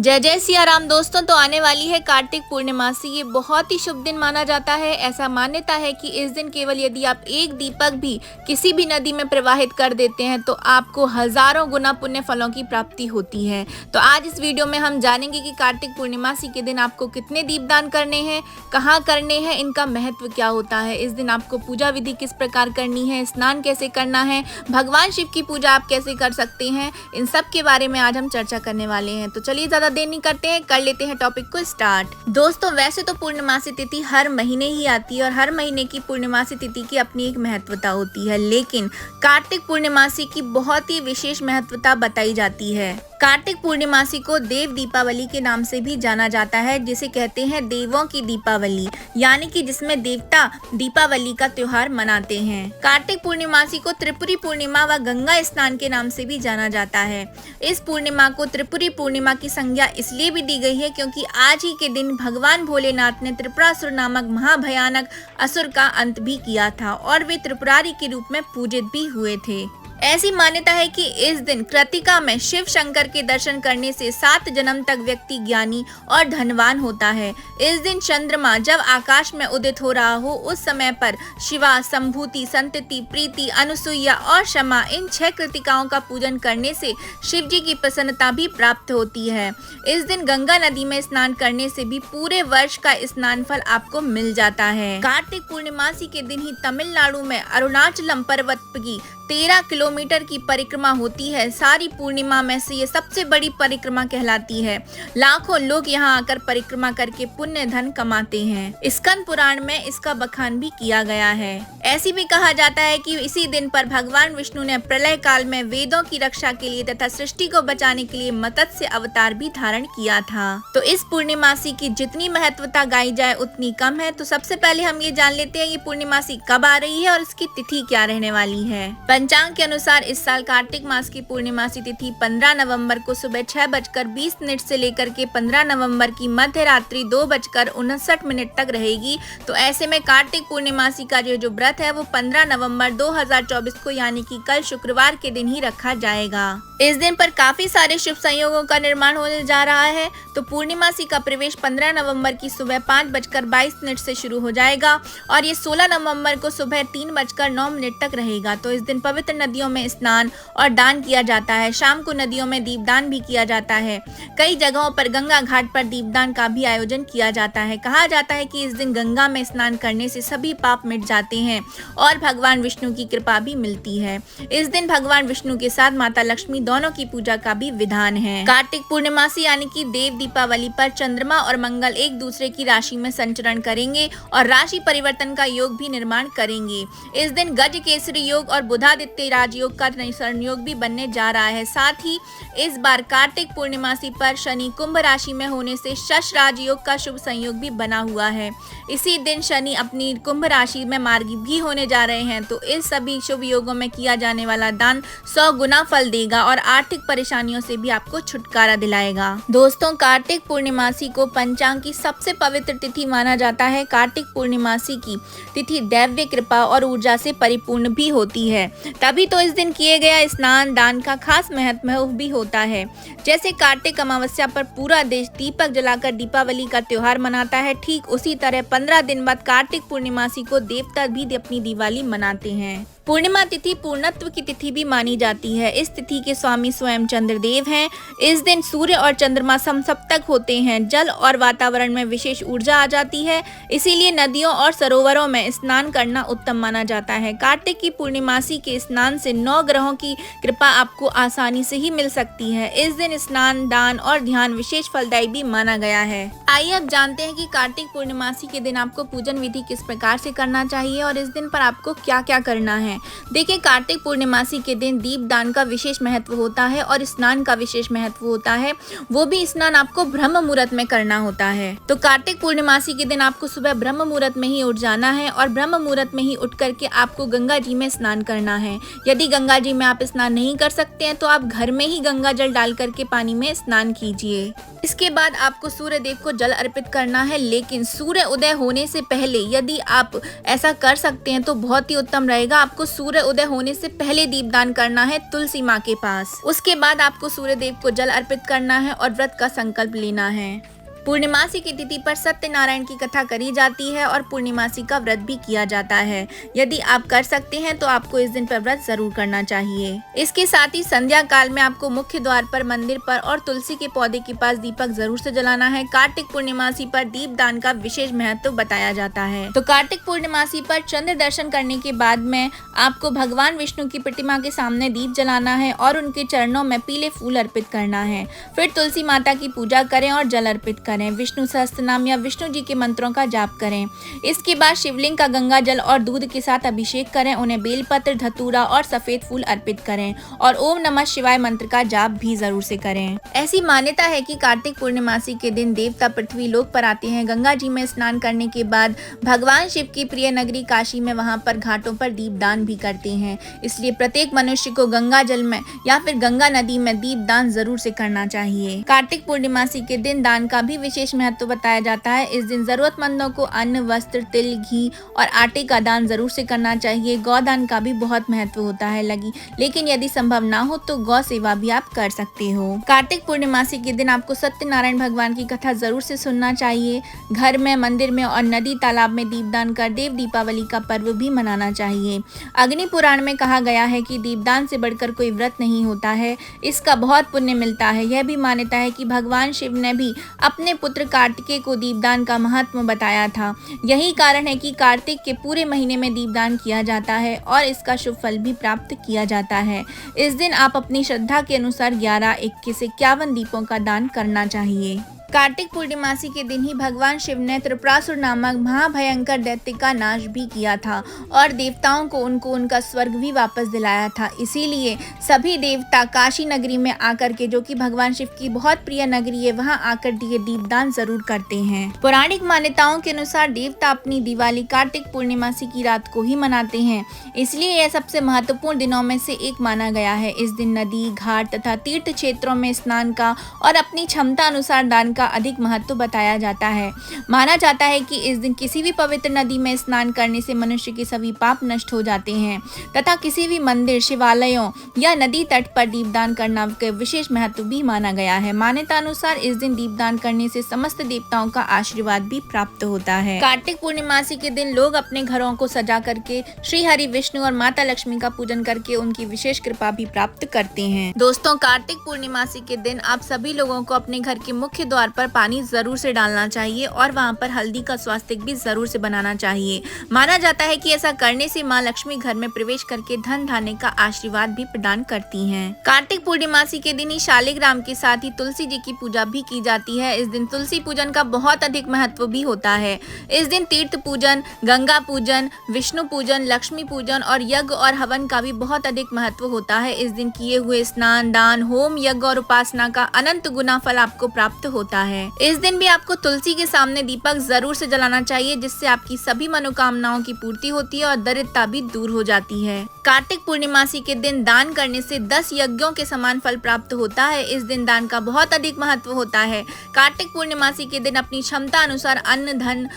जय जय सिया राम दोस्तों। तो आने वाली है कार्तिक पूर्णिमासी। ये बहुत ही शुभ दिन माना जाता है। ऐसा मान्यता है कि इस दिन केवल यदि आप एक दीपक भी किसी भी नदी में प्रवाहित कर देते हैं तो आपको हजारों गुना पुण्य फलों की प्राप्ति होती है। तो आज इस वीडियो में हम जानेंगे कि कार्तिक पूर्णिमासी के दिन आपको कितने दीपदान करने हैं, कहाँ करने हैं, इनका महत्व क्या होता है, इस दिन आपको पूजा विधि किस प्रकार करनी है, स्नान कैसे करना है, भगवान शिव की पूजा आप कैसे कर सकते हैं, इन सब के बारे में आज हम चर्चा करने वाले हैं। तो चलिए ज्यादा देर नहीं करते हैं, कर लेते हैं टॉपिक को स्टार्ट। दोस्तों वैसे तो पूर्णिमासी तिथि हर महीने ही आती है और हर महीने की पूर्णिमासी तिथि की अपनी एक महत्वता होती है, लेकिन कार्तिक पूर्णिमासी की बहुत ही विशेष महत्वता बताई जाती है। कार्तिक पूर्णिमासी को देव दीपावली के नाम से भी जाना जाता है, जिसे कहते हैं देवों की दीपावली, यानी कि जिसमें देवता दीपावली का त्योहार मनाते हैं। कार्तिक पूर्णिमासी को त्रिपुरी पूर्णिमा व गंगा स्नान के नाम से भी जाना जाता है। इस पूर्णिमा को त्रिपुरी पूर्णिमा की संज्ञा इसलिए भी दी गई है क्योंकि आज ही के दिन भगवान भोलेनाथ ने त्रिपुरासुर नामक महाभयानक असुर का अंत भी किया था और वे त्रिपुरारी के रूप में पूजित भी हुए थे। ऐसी मान्यता है कि इस दिन कृतिका में शिव शंकर के दर्शन करने से 7 जन्म तक व्यक्ति ज्ञानी और धनवान होता है। इस दिन चंद्रमा जब आकाश में उदित हो रहा हो उस समय पर शिवा, संभूति, संतति, प्रीति, अनुसुईया और क्षमा इन 6 कृतिकाओं का पूजन करने से शिव जी की प्रसन्नता भी प्राप्त होती है। इस दिन गंगा नदी में स्नान करने से भी पूरे वर्ष का स्नान फल आपको मिल जाता है। कार्तिक पूर्णिमासी के दिन ही तमिलनाडु में अरुणाचलम पर्वत की 13 किलोमीटर की परिक्रमा होती है। सारी पूर्णिमा में से ये सबसे बड़ी परिक्रमा कहलाती है। लाखों लोग यहाँ आकर परिक्रमा करके पुण्य धन कमाते हैं। स्कंद पुराण में इसका बखान भी किया गया है। ऐसी भी कहा जाता है कि इसी दिन पर भगवान विष्णु ने प्रलय काल में वेदों की रक्षा के लिए तथा सृष्टि को बचाने के लिए मत्स्य अवतार भी धारण किया था। तो इस पूर्णिमासी की जितनी महत्वता गाई जाए उतनी कम है। तो सबसे पहले हम ये जान लेते हैं ये पूर्णिमासी कब आ रही है और इसकी तिथि क्या रहने वाली है। पंचांग के अनुसार इस साल कार्तिक मास की पूर्णिमासी तिथि 15 नवंबर को सुबह 6:20 से लेकर के 15 नवंबर की मध्य रात्रि 2:59 तक रहेगी। तो ऐसे में कार्तिक पूर्णिमासी का जो व्रत है वो 15 नवंबर 2024 को यानी कि कल शुक्रवार के दिन ही रखा जाएगा। इस दिन पर काफी सारे शुभ संयोगों का निर्माण होने जा रहा है। तो पूर्णिमासी का प्रवेश 15 नवंबर की सुबह 5:22 से शुरू हो जाएगा और ये 16 नवंबर को सुबह 3:09 तक रहेगा। तो इस दिन पवित्र नदियों में स्नान और दान किया जाता है। शाम को नदियों में दीपदान भी किया जाता है। कई जगहों पर गंगा घाट पर दीपदान का भी आयोजन किया जाता है। कहा जाता है कि इस दिन गंगा में स्नान करने से सभी पाप मिट जाते हैं और भगवान विष्णु की कृपा भी मिलती है। इस दिन भगवान विष्णु के साथ माता लक्ष्मी दोनों की पूजा का भी विधान है। कार्तिक पूर्णिमासी यानी कि देव दीपावली पर चंद्रमा और मंगल एक दूसरे की राशि में संचरण करेंगे और राशि परिवर्तन का योग भी निर्माण करेंगे। इस दिन गज केसरी योग और बुधादित्य राजयोग का संयोग भी बनने जा रहा है। साथ ही इस बार कार्तिक पूर्णिमासी पर शनि कुंभ राशि में होने से शश राजयोग का शुभ संयोग भी बना हुआ है। इसी दिन शनि अपनी कुंभ राशि में मार्गी भी होने जा रहे हैं। तो इस सभी शुभ योगों में किया जाने वाला दान 100 गुना फल देगा और आर्थिक परेशानियों से भी आपको छुटकारा दिलाएगा। दोस्तों कार्तिक पूर्णिमासी को पंचांग की सबसे पवित्र तिथि माना जाता है। कार्तिक पूर्णिमासी की तिथि दैव्य कृपा और ऊर्जा से परिपूर्ण भी होती है। तभी तो इस दिन किए गया स्नान दान का खास महत्व भी होता है। जैसे कार्तिक अमावस्या पर पूरा देश दीपक जलाकर दीपावली का त्योहार मनाता है, ठीक उसी तरह 15 दिन बाद कार्तिक पूर्णिमासी को देवता भी अपनी दिवाली मनाते हैं। पूर्णिमा तिथि पूर्णत्व की तिथि भी मानी जाती है। इस तिथि के स्वामी स्वयं चंद्रदेव हैं। इस दिन सूर्य और चंद्रमा समसप्तक होते हैं। जल और वातावरण में विशेष ऊर्जा आ जाती है, इसीलिए नदियों और सरोवरों में स्नान करना उत्तम माना जाता है। कार्तिक की पूर्णिमासी के स्नान से 9 ग्रहों की कृपा आपको आसानी से ही मिल सकती है। इस दिन स्नान दान और ध्यान विशेष फलदायी भी माना गया है। आइए अब जानते हैं कि कार्तिक पूर्णिमासी के दिन आपको पूजन विधि किस प्रकार से करना चाहिए और इस दिन पर आपको क्या क्या करना है। देखिए कार्तिक पूर्णिमासी के दिन दीपदान का विशेष महत्व होता है और स्नान का विशेष महत्व होता है। वो भी स्नान आपको ब्रह्म मुहूर्त में करना होता है। तो कार्तिक पूर्णिमासी के दिन आपको सुबह ब्रह्म मुहूर्त में ही उठ जाना है और ब्रह्म मुहूर्त में ही उठ करके आपको गंगा जी में स्नान करना है। यदि गंगा जी में आप स्नान नहीं कर सकते हैं तो आप घर में ही गंगा जल डाल करके पानी में स्नान कीजिए। इसके बाद आपको सूर्य देव को जल अर्पित करना है, लेकिन सूर्य उदय होने से पहले यदि आप ऐसा कर सकते हैं तो बहुत ही उत्तम रहेगा। आपको आपको सूर्य उदय होने से पहले दीपदान करना है तुलसी माँ के पास। उसके बाद आपको सूर्य देव को जल अर्पित करना है और व्रत का संकल्प लेना है। पूर्णिमासी की तिथि पर सत्यनारायण की कथा करी जाती है और पूर्णिमासी का व्रत भी किया जाता है। यदि आप कर सकते हैं तो आपको इस दिन पर व्रत जरूर करना चाहिए। इसके साथ ही संध्या काल में आपको मुख्य द्वार पर, मंदिर पर और तुलसी के पौधे के पास दीपक जरूर से जलाना है। कार्तिक पूर्णिमासी पर दीप दान का विशेष महत्व बताया जाता है। तो कार्तिक पूर्णिमासी पर चंद्र दर्शन करने के बाद में आपको भगवान विष्णु की प्रतिमा के सामने दीप जलाना है और उनके चरणों में पीले फूल अर्पित करना है। फिर तुलसी माता की पूजा करें और जल अर्पित करें। विष्णु सहस्त्र नाम या विष्णु जी के मंत्रों का जाप करें। इसके बाद शिवलिंग का गंगा जल और दूध के साथ अभिषेक करें। उन्हें बेलपत्र, धतूरा और सफेद फूल अर्पित करें और ओम नमः शिवाय मंत्र का जाप भी जरूर से करें। ऐसी मान्यता है कि कार्तिक पूर्णिमासी के दिन देवता पृथ्वी लोक पर आते हैं। गंगा जी में स्नान करने के बाद भगवान शिव की प्रिय नगरी काशी में वहां पर घाटों पर दीपदान भी करते हैं। इसलिए प्रत्येक मनुष्य को गंगा जल में या फिर गंगा नदी में दीपदान जरूर से करना चाहिए। कार्तिक पूर्णिमासी के दिन दान का भी विशेष महत्व बताया जाता है। इस दिन जरूरतमंदों को अन्न, वस्त्र, तिल, घी और आटे का दान जरूर से करना चाहिए। गौदान का भी बहुत महत्व होता है लेकिन यदि संभव ना हो तो गौ सेवा भी आप कर सकते हो। कार्तिक पूर्णिमासी के दिन आपको सत्यनारायण भगवान की कथा जरूर से सुनना चाहिए। घर में, मंदिर में और नदी तालाब में दीपदान कर देव दीपावली का पर्व भी मनाना चाहिए। अग्नि पुराण में कहा गया है कि दीपदान से बढ़कर कोई व्रत नहीं होता है। इसका बहुत पुण्य मिलता है। यह भी मान्यता है कि भगवान शिव ने भी अपने पुत्र कार्तिकेय को दीपदान का महत्व बताया था। यही कारण है कि कार्तिक के पूरे महीने में दीपदान किया जाता है और इसका शुभ फल भी प्राप्त किया जाता है। इस दिन आप अपनी श्रद्धा के अनुसार 11, 21, 51 दीपों का दान करना चाहिए। कार्तिक पूर्णिमासी के दिन ही भगवान शिव ने त्रिपुरासुर नामक महाभयंकर दैत्य का नाश भी किया था और देवताओं को उनका स्वर्ग भी वापस दिलाया था। इसीलिए सभी देवता काशी नगरी में आकर के, जो कि भगवान शिव की बहुत प्रिय नगरी है, वहां आकर ये दीपदान जरूर करते हैं। पौराणिक मान्यताओं के अनुसार देवता अपनी दिवाली कार्तिक पूर्णिमासी की रात को ही मनाते हैं। इसलिए यह सबसे महत्वपूर्ण दिनों में से एक माना गया है। इस दिन नदी, घाट तथा तीर्थ क्षेत्रों में स्नान का और अपनी क्षमता अनुसार दान का अधिक महत्व बताया जाता है। माना जाता है कि इस दिन किसी भी पवित्र नदी में स्नान करने से मनुष्य के सभी पाप नष्ट हो जाते हैं तथा किसी भी मंदिर, शिवालयों या नदी तट पर दीपदान करना का विशेष महत्व भी माना गया है। मान्यता अनुसार इस दिन दीपदान करने से समस्त देवताओं का आशीर्वाद भी प्राप्त होता है। कार्तिक पूर्णिमासी के दिन लोग अपने घरों को सजा करके श्री हरि, विष्णु और माता लक्ष्मी का पूजन करके उनकी विशेष कृपा भी प्राप्त करते हैं। दोस्तों, कार्तिक पूर्णिमासी के दिन आप सभी लोगों को अपने घर के मुख्य द्वार पर पानी जरूर से डालना चाहिए और वहां पर हल्दी का स्वास्तिक भी जरूर से बनाना चाहिए। माना जाता है कि ऐसा करने से माँ लक्ष्मी घर में प्रवेश करके धन धान्य का आशीर्वाद भी प्रदान करती हैं। कार्तिक पूर्णिमासी के दिन ही शालिग्राम के साथ ही तुलसी जी की पूजा भी की जाती है। इस दिन तुलसी पूजन का बहुत अधिक महत्व भी होता है। इस दिन तीर्थ पूजन, गंगा पूजन, विष्णु पूजन, लक्ष्मी पूजन और यज्ञ और हवन का भी बहुत अधिक महत्व होता है। इस दिन किए हुए स्नान, दान, होम, यज्ञ और उपासना का अनंत गुना फल आपको प्राप्त होता है। इस दिन भी आपको तुलसी के सामने दीपक जरूर से जलाना चाहिए, जिससे आपकी सभी मनोकामनाओं की पूर्ति होती है और दरिद्रता भी दूर हो जाती है। कार्तिक पूर्णिमासी के दिन दान करने से 10 यज्ञों के समान फल प्राप्त होता है। इस दिन दान का बहुत अधिक महत्व होता है। कार्तिक पूर्णिमासी के दिन अपनी क्षमता अनुसार अन्न, धन,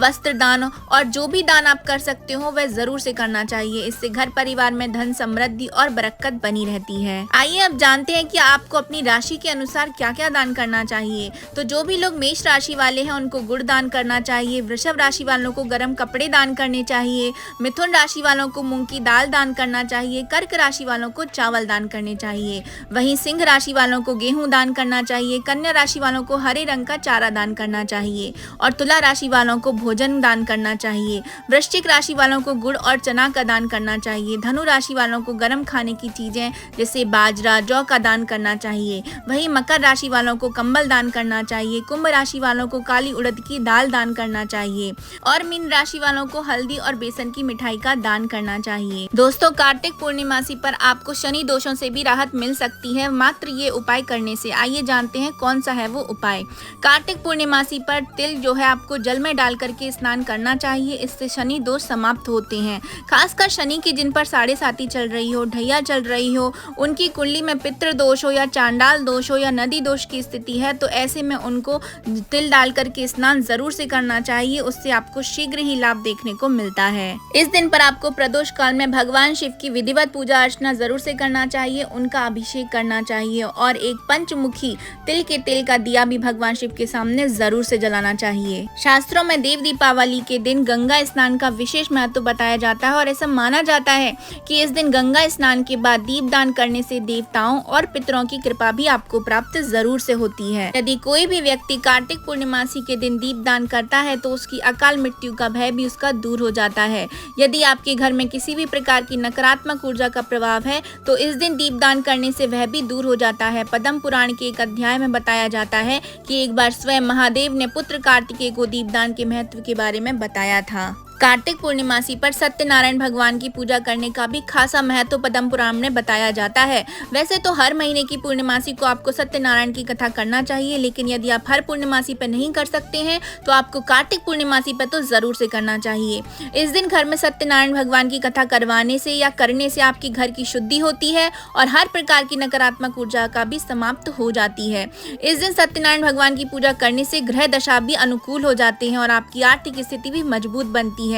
वस्त्र दान और जो भी दान आप कर सकते हो वह जरूर से करना चाहिए। इससे घर परिवार में धन, समृद्धि और बरकत बनी रहती है। आइए अब जानते हैं कि आपको अपनी राशि के अनुसार क्या क्या दान करना चाहिए। तो जो भी लोग मेष राशि वाले हैं उनको गुड़ दान करना चाहिए। वृषभ राशि वालों को गर्म कपड़े दान करने चाहिए। मिथुन राशि वालों को मूंग की दाल दान करना चाहिए। कर्क राशि वालों को चावल दान करने चाहिए। वहीं सिंह राशि वालों को गेहूं दान करना चाहिए। कन्या राशि वालों को हरे रंग का चारा दान करना चाहिए और तुला राशि वालों को भोजन दान करना चाहिए। वृश्चिक राशि वालों को गुड़ और चना का दान करना चाहिए। धनु राशि वालों को गर्म खाने की चीजें जैसे बाजरा, जौ का दान करना चाहिए। वहीं मकर राशि वालों को कंबल दान करना चाहिए। कुंभ राशि वालों को काली उड़द की दाल दान करना चाहिए और मीन राशि वालों को हल्दी और बेसन की मिठाई का दान करना चाहिए। दोस्तों, कार्तिक पूर्णिमासी पर आपको शनि दोषों से भी राहत मिल सकती है मात्र ये उपाय करने से। आइए जानते हैं कौन सा है वो उपाय। कार्तिक पूर्णिमासी पर तिल जो है आपको जल में डाल करके स्नान करना चाहिए। इससे शनि दोष समाप्त होते हैं। खासकर शनि की जिन पर साढ़े साती चल रही हो, ढैया चल रही हो, उनकी कुंडली में पितृ दोष हो या चांडाल दोष हो या नदी दोष की स्थिति है तो ऐसे में उनको तिल डाल करके स्नान जरूर से करना चाहिए। उससे आपको शीघ्र ही लाभ देखने को मिलता है। इस दिन पर आपको प्रदोष काल में भगवान भगवान शिव की विधिवत पूजा अर्चना जरूर से करना चाहिए, उनका अभिषेक करना चाहिए और एक पंचमुखी तिल के तेल का दिया भी भगवान शिव के सामने जरूर से जलाना चाहिए। शास्त्रों में देव दीपावली के दिन गंगा स्नान का विशेष महत्व बताया जाता है और ऐसा माना जाता है कि इस दिन गंगा स्नान के बाद दीपदान करने से देवताओं और पितरों की कृपा भी आपको प्राप्त जरूर से होती है। यदि कोई भी व्यक्ति कार्तिक पूर्णिमासी के दिन दीपदान करता है तो उसकी अकाल मृत्यु का भय भी उसका दूर हो जाता है। यदि आपके घर में किसी भी प्रकार की नकारात्मक ऊर्जा का प्रभाव है तो इस दिन दीपदान करने से वह भी दूर हो जाता है। पद्म पुराण के एक अध्याय में बताया जाता है कि एक बार स्वयं महादेव ने पुत्र कार्तिकेय को दीपदान के महत्व के बारे में बताया था। कार्तिक पूर्णिमासी पर सत्यनारायण भगवान की पूजा करने का भी खासा महत्व पद्म पुराण में बताया जाता है। वैसे तो हर महीने की पूर्णिमासी को आपको सत्यनारायण की कथा करना चाहिए, लेकिन यदि आप हर पूर्णिमासी पर नहीं कर सकते हैं तो आपको कार्तिक पूर्णिमासी पर तो जरूर से करना चाहिए। इस दिन घर में सत्यनारायण भगवान की कथा करवाने से या करने से आपके घर की शुद्धि होती है और हर प्रकार की नकारात्मक ऊर्जा का भी समाप्त हो जाती है। इस दिन सत्यनारायण भगवान की पूजा करने से ग्रह दशा भी अनुकूल हो जाते हैं और आपकी आर्थिक स्थिति भी मजबूत बनती है।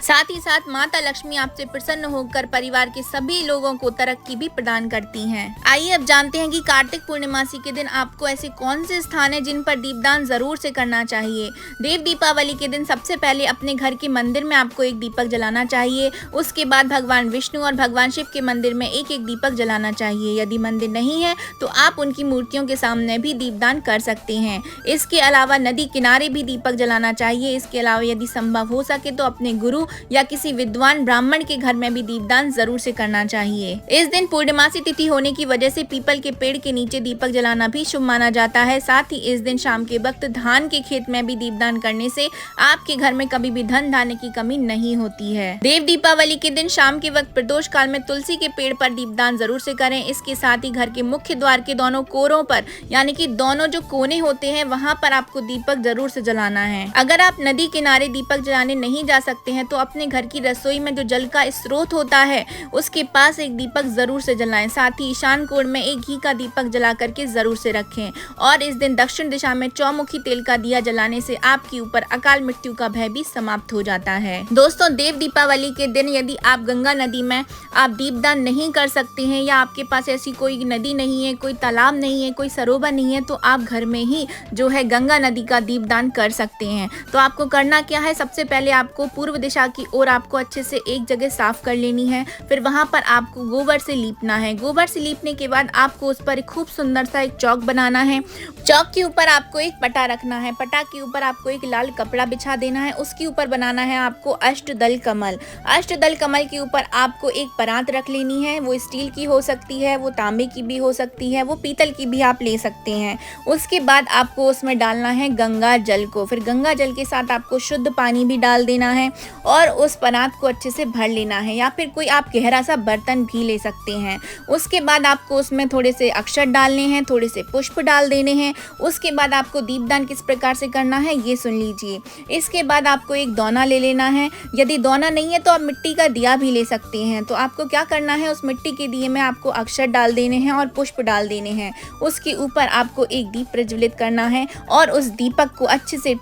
साथ ही साथ माता लक्ष्मी आपसे प्रसन्न होकर परिवार के सभी लोगों को तरक्की भी प्रदान करती हैं। आइए अब जानते हैं कि कार्तिक पूर्णिमासी के दिन आपको ऐसे कौन से स्थान हैं जिन पर दीपदान जरूर से करना चाहिए। देव दीपावली के दिन सबसे पहले अपने घर के मंदिर में आपको एक दीपक जलाना चाहिए। उसके बाद भगवान विष्णु और भगवान शिव के मंदिर में एक एक दीपक जलाना चाहिए। यदि मंदिर नहीं है तो आप उनकी मूर्तियों के सामने भी दीपदान कर सकते हैं। इसके अलावा नदी किनारे भी दीपक जलाना चाहिए। इसके अलावा यदि संभव हो सके तो अपने गुरु या किसी विद्वान ब्राह्मण के घर में भी दीपदान जरूर से करना चाहिए। इस दिन पूर्णिमासी तिथि होने की वजह से पीपल के पेड़ के नीचे दीपक जलाना भी शुभ माना जाता है। साथ ही इस दिन शाम के वक्त धान के खेत में भी दीपदान करने से आपके घर में कभी भी धन धान्य की कमी नहीं होती है। देव दीपावली के दिन शाम के वक्त प्रदोष काल में तुलसी के पेड़ पर दीपदान जरूर से करें। इसके साथ ही घर के मुख्य द्वार के दोनों कोरों पर यानी कि दोनों जो कोने होते हैं वहां पर आपको दीपक जरूर से जलाना है। अगर आप नदी किनारे दीपक जलाने नहीं जा सकते हैं तो अपने घर की रसोई में जो जल का स्रोत होता है उसके पास एक दीपक जरूर से जलाएं। साथ ही ईशान कोण में एक घी का दीपक जला करके जरूर से रखें और इस दिन दक्षिण दिशा में चौमुखी तेल का दिया जलाने से आपके ऊपर अकाल मृत्यु का भय भी समाप्त हो जाता है। दोस्तों, देव दीपावली के दिन यदि आप गंगा नदी में आप दीपदान नहीं कर सकते हैं या आपके पास ऐसी कोई नदी नहीं है, कोई तालाब नहीं है, कोई सरोवर नहीं है तो आप घर में ही जो है गंगा नदी का दीपदान कर सकते हैं। तो आपको करना क्या है, सबसे पहले आपको पूर्व दिशा की ओर आपको अच्छे से एक जगह साफ कर लेनी है। फिर वहां पर आपको गोबर से लीपना है। गोबर से लीपने के बाद आपको उस पर खूब सुंदर सा एक चौक बनाना है। चौक के ऊपर आपको एक पटा रखना है। पटा के ऊपर आपको एक लाल कपड़ा बिछा देना है। उसके ऊपर बनाना है आपको अष्टदल कमल। अष्टदल कमल के ऊपर आपको एक परात रख लेनी है। वो स्टील की हो सकती है, वो तांबे की भी हो सकती है, वो पीतल की भी आप ले सकते हैं। उसके बाद आपको उसमें डालना है गंगा जल को। फिर गंगा जल के साथ आपको शुद्ध पानी भी डाल देना है और उस परात को अच्छे से भर लेना है या फिर कोई आप गहरा सा बर्तन भी ले सकते हैं। उसके बाद आपको उसमें थोड़े से अक्षत डालने हैं, थोड़े से पुष्प डाल देने हैं। उसके बाद आपको दीपदान किस प्रकार से करना है ये सुन लीजिए। इसके बाद आपको एक दोना ले लेना है। यदि दोना नहीं है तो आप मिट्टी का दिया भी ले सकते हैं। तो आपको क्या करना है, उस मिट्टी के दिए में आपको अक्षत डाल देने हैं और पुष्प डाल देने हैं। उसके ऊपर आपको एक दीप प्रज्वलित करना है और उस दीपक को अच्छे से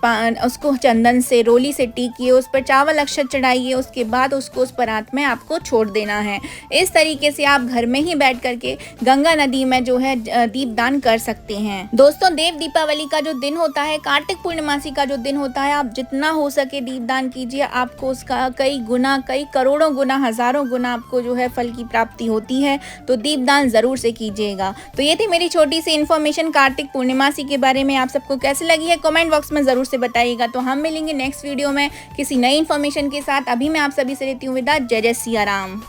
उसको चंदन से रोली से टीकिए, उस पर चावल अक्षत चढ़ाइए। उसके बाद उसको उस परात में आपको छोड़ देना है। इस तरीके से आप घर में ही बैठ करके गंगा नदी में जो है दीपदान कर सकते हैं। दोस्तों, देव दीपावली का जो दिन होता है, कार्तिक पूर्णिमासी का जो दिन होता है, आप जितना हो सके दीपदान कीजिए। आपको उसका कई गुना, कई करोड़ों गुना, हजारों गुना आपको जो है फल की प्राप्ति होती है। तो दीपदान जरूर से कीजिएगा। तो ये थी मेरी छोटी सी इन्फॉर्मेशन कार्तिक पूर्णिमासी के बारे में। आप सबको कैसी लगी है कमेंट बॉक्स में जरूर से बताइएगा। तो हम मिलेंगे नेक्स्ट वीडियो में किसी नई इन्फॉर्मेशन के साथ। अभी मैं आप सभी से लेती हूँ विदा। जय जय सिया राम।